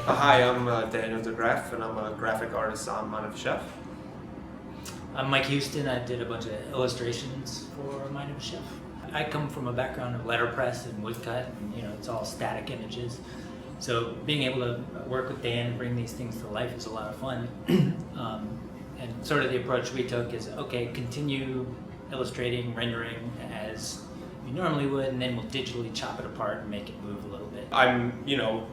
Hi, I'm Degraaf, and I'm a graphic artist on Mind of a Chef. I'm Mike Houston. I did a bunch of illustrations for Mind of a Chef. I come from a background of letterpress and woodcut, and it's all static images. So being able to work with Dan and bring these things to life is a lot of fun. And sort of the approach we took is, okay, continue illustrating, rendering as you normally would, and then we'll digitally chop it apart and make it move a little bit. I'm,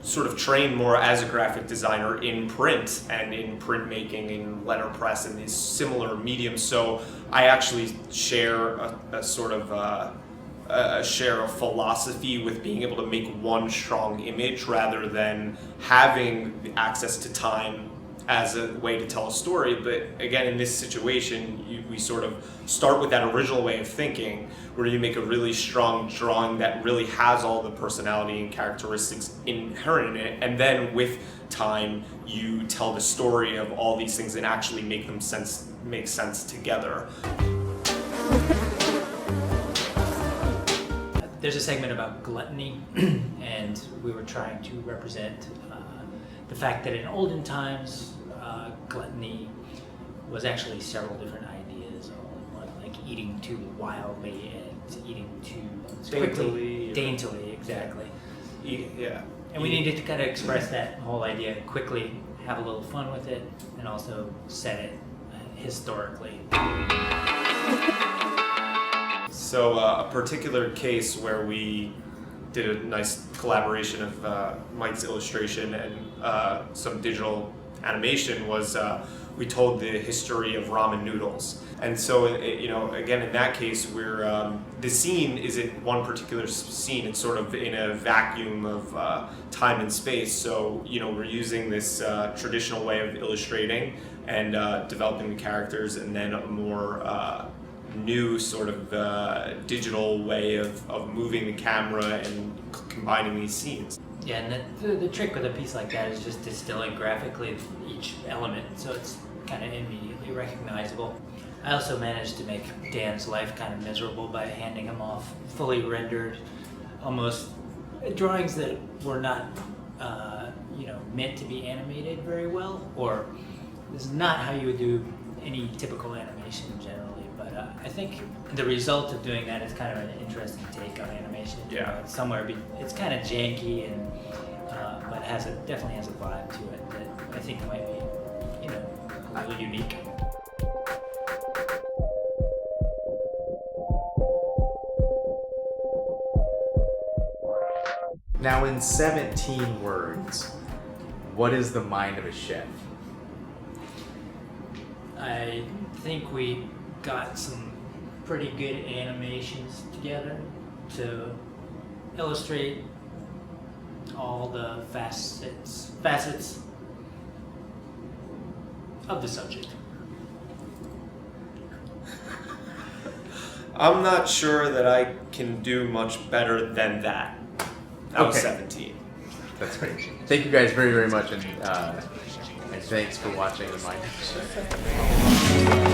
sort of trained more as a graphic designer in print and in printmaking, in letterpress, and these similar mediums. So I actually share a sort of a share of philosophy with being able to make one strong image rather than having access to time as a way to tell a story. But again, in this situation, we sort of start with that original way of thinking where you make a really strong drawing that really has all the personality and characteristics inherent in it, and then with time you tell the story of all these things and actually make sense together. There's a segment about gluttony, and we were trying to represent the fact that in olden times, gluttony was actually several different ideas, all in one, like eating too wildly and eating too quickly. Daintily, exactly. Yeah. And we needed to kind of express that whole idea quickly, have a little fun with it, and also set it historically. So a particular case where we did a nice collaboration of Mike's illustration and some digital animation was we told the history of ramen noodles. And so, again, in that case, the scene isn't one particular scene. It's sort of in a vacuum of time and space. So, we're using this traditional way of illustrating and developing the characters, and then a more new sort of digital way of moving the camera and combining these scenes. Yeah, and the trick with a piece like that is just distilling graphically each element, so it's kind of immediately recognizable. I also managed to make Dan's life kind of miserable by handing him off fully rendered, almost drawings that were not, meant to be animated very well, or this is not how you would do any typical animation generally. But I think the result of doing that is kind of an interesting take on animation. Yeah. It's kind of janky, and but definitely has a vibe to it that I think might be, a little unique. Now, in 17 words, what is the mind of a chef? I think we got some pretty good animations together to illustrate all the facets of the subject. I'm not sure that I can do much better than that. I was Okay. 17. That's great. Thank you guys very, very much, and thanks for watching the Mind of a Chef.